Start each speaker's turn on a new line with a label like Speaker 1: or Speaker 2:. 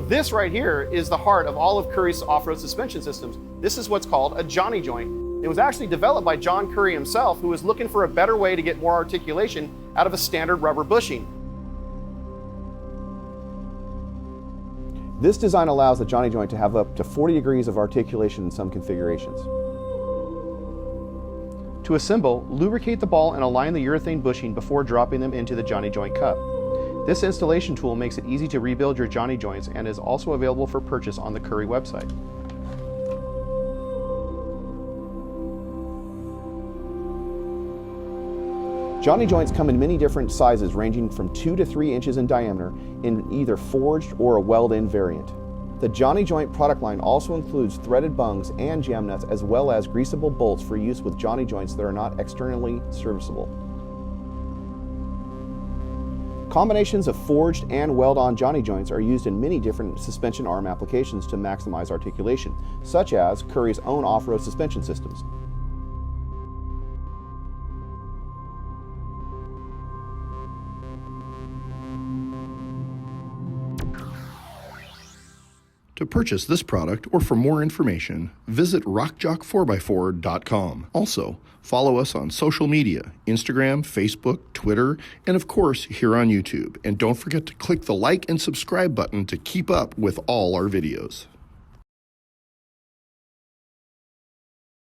Speaker 1: This right here is the heart of all of Currie's off-road suspension systems. This is what's called a Johnny joint. It was actually developed by John Currie himself, who was looking for a better way to get more articulation out of a standard rubber bushing.
Speaker 2: This design allows the Johnny joint to have up to 40 degrees of articulation in some configurations.
Speaker 1: To assemble, lubricate the ball and align the urethane bushing before dropping them into the Johnny joint cup. This installation tool makes it easy to rebuild your Johnny joints and is also available for purchase on the Currie website.
Speaker 2: Johnny joints come in many different sizes ranging from 2 to 3 inches in diameter in either forged or a weld-in variant. The Johnny joint product line also includes threaded bungs and jam nuts as well as greasable bolts for use with Johnny joints that are not externally serviceable. Combinations of forged and weld-on Johnny joints are used in many different suspension arm applications to maximize articulation, such as Currie's own off-road suspension systems.
Speaker 3: To purchase this product or for more information, visit RockJock4x4.com. Also, follow us on social media, Instagram, Facebook, Twitter, and of course here on YouTube. And don't forget to click the like and subscribe button to keep up with all our videos.